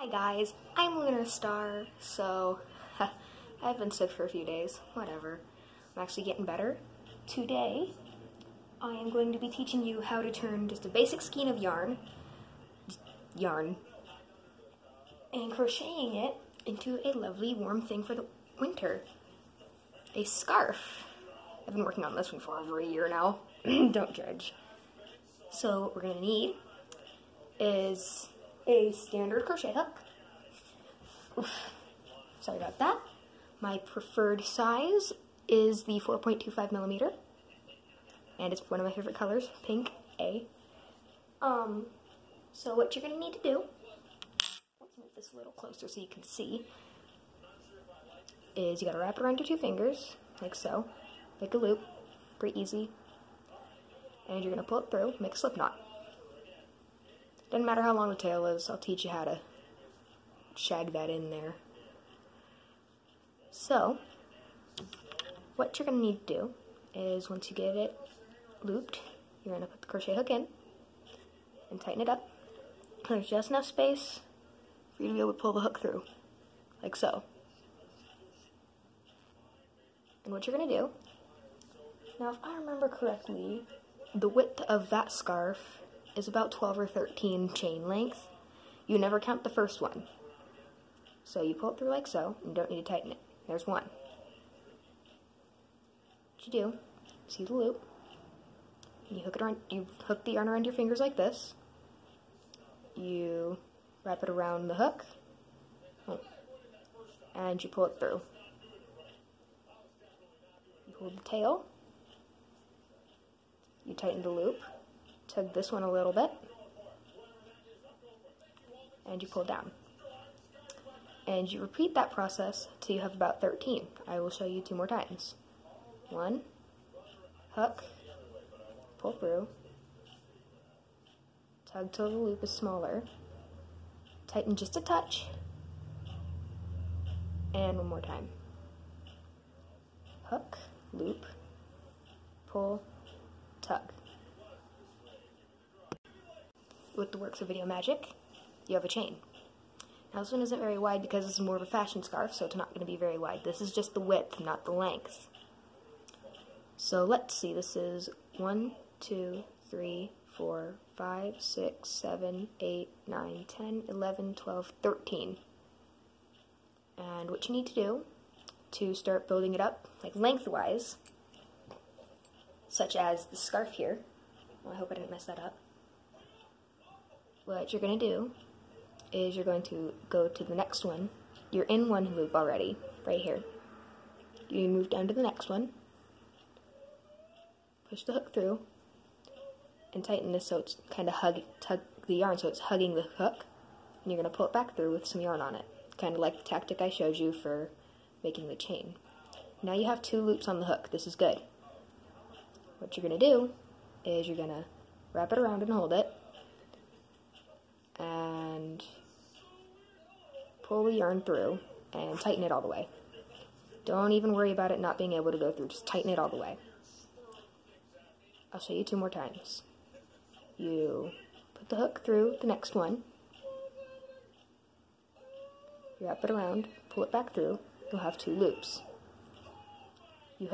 Hi guys, I'm Lunar Star, so I've been sick for a few days, whatever. I'm actually getting better. Today, I am going to be teaching you how to turn just a basic skein of yarn, and crocheting it into a lovely warm thing for the winter. A scarf. I've been working on this one for over a year now. Don't judge. So what we're going to need is a standard crochet hook. Oof. Sorry about that. My preferred size is the 4.25 millimeter, and it's one of my favorite colors, pink A. So what you're going to need to do, let's move this a little closer so you can see, is you got to wrap it around your two fingers, like so, make a loop, pretty easy, and you're going to pull it through, make a slip knot. Doesn't matter how long the tail is, I'll teach you how to shag that in there. So, what you're going to need to do is once you get it looped, you're going to put the crochet hook in and tighten it up. There's just enough space for you to be able to pull the hook through, like so. And what you're going to do, now if I remember correctly, the width of that scarf is about 12 or 13 chain length. You never count the first one. So you pull it through like so, and you don't need to tighten it. There's one. What you do, see the loop, and you hook it around, you hook the yarn around your fingers like this. You wrap it around the hook, and you pull it through. You pull the tail, you tighten the loop, tug this one a little bit, and you pull down. And you repeat that process till you have about 13. I will show you 2 more times. 1, hook, pull through, tug till the loop is smaller, tighten just a touch, and 1 more time. Hook, loop, pull, tug. With the works of video magic, you have a chain. Now this one isn't very wide because it's more of a fashion scarf, so it's not going to be very wide. This is just the width, not the length. So let's see, this is 1, 2, 3, 4, 5, 6, 7, 8, 9, 10, 11, 12, 13. And what you need to do to start building it up, like lengthwise, such as the scarf here, well, I hope I didn't mess that up. What you're going to do is you're going to go to the next one. You're in one loop already, right here. You move down to the next one, push the hook through, and tighten this so it's kind of tug the yarn so it's hugging the hook, and you're going to pull it back through with some yarn on it, kind of like the tactic I showed you for making the chain. Now you have 2 loops on the hook. This is good. What you're going to do is you're going to wrap it around and hold it, and pull the yarn through and tighten it all the way. Don't even worry about it not being able to go through, just tighten it all the way. I'll show you 2 more times. You put the hook through the next one, you wrap it around, pull it back through, you'll have 2 loops. You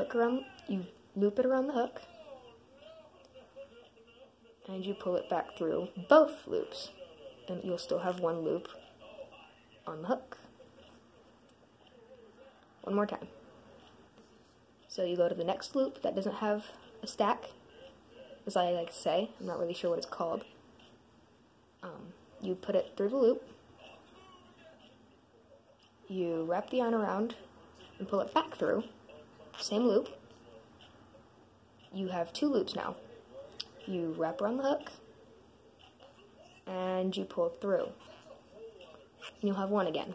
loop it around the hook, and you pull it back through both loops, and you'll still have 1 loop on the hook. 1 more time. So you go to the next loop that doesn't have a stack, as I like to say. I'm not really sure what it's called. You put it through the loop, you wrap the yarn around and pull it back through, same loop. You have 2 loops now. You wrap around the hook, and you pull it through. And you'll have 1 again.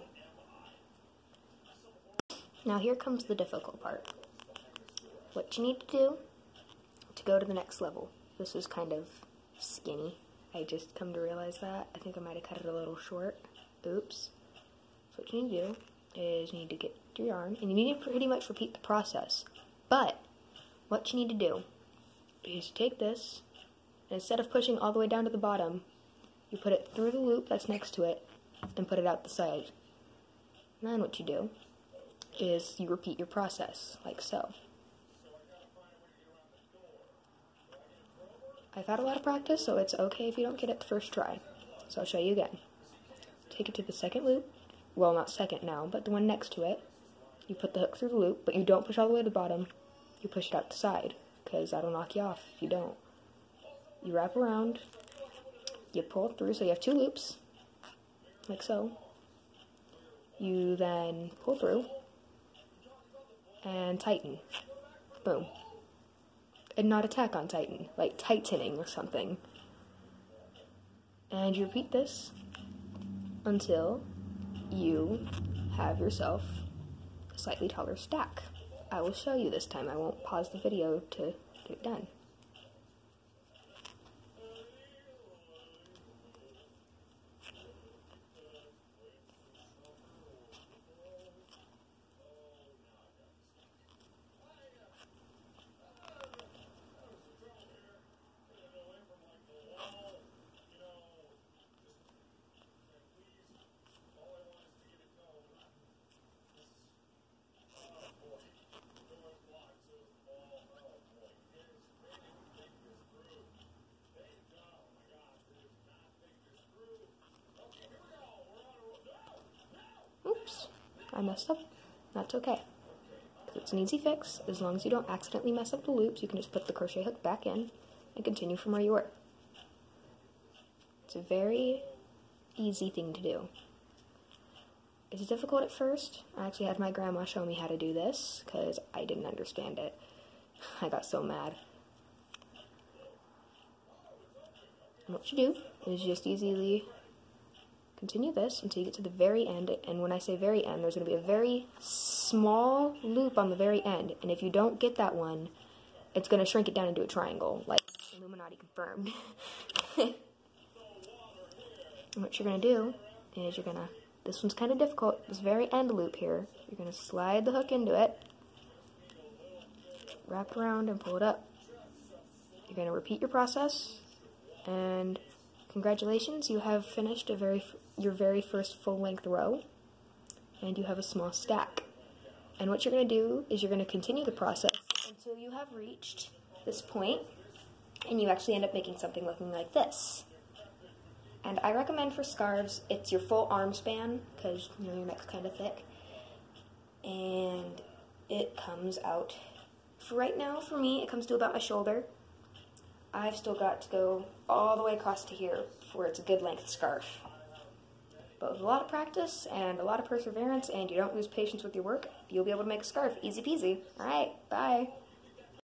Now here comes the difficult part. What you need to do to go to the next level. This is kind of skinny. I just come to realize that. I think I might have cut it a little short. Oops. So what you need to do is you need to get your yarn, and you need to pretty much repeat the process. But what you need to do is take this, and instead of pushing all the way down to the bottom, you put it through the loop that's next to it, and put it out the side. And then what you do is you repeat your process, like so. I've had a lot of practice, so it's okay if you don't get it the first try. So I'll show you again. Take it to the second loop. Well, not second now, but the one next to it. You put the hook through the loop, but you don't push all the way to the bottom. You push it out the side, because that'll knock you off if you don't. You wrap around, you pull through, so you have 2 loops, like so. You then pull through, and tighten. Boom. And not attack on tighten, like tightening or something. And you repeat this until you have yourself a slightly taller stack. I will show you this time. I won't pause the video to get it done. Oops, I messed up. That's okay. It's an easy fix. As long as you don't accidentally mess up the loops, you can just put the crochet hook back in and continue from where you were. It's a very easy thing to do. It's difficult at first. I actually had my grandma show me how to do this because I didn't understand it. I got so mad. And what you do is just easily continue this until you get to the very end, and when I say very end, there's going to be a very small loop on the very end, and if you don't get that one, it's going to shrink it down into a triangle, like Illuminati confirmed. And what you're going to do is you're going to, this one's kind of difficult, this very end loop here, you're going to slide the hook into it, wrap around and pull it up. You're going to repeat your process, and congratulations, you have finished your very first full-length row, and you have a small stack. And what you're going to do is you're going to continue the process until you have reached this point, and you actually end up making something looking like this. And I recommend for scarves, it's your full arm span, because you know your neck's kind of thick, and it comes out, for right now, for me, it comes to about my shoulder. I've still got to go all the way across to here before it's a good length scarf. But with a lot of practice and a lot of perseverance, and you don't lose patience with your work, you'll be able to make a scarf easy peasy. Alright, bye.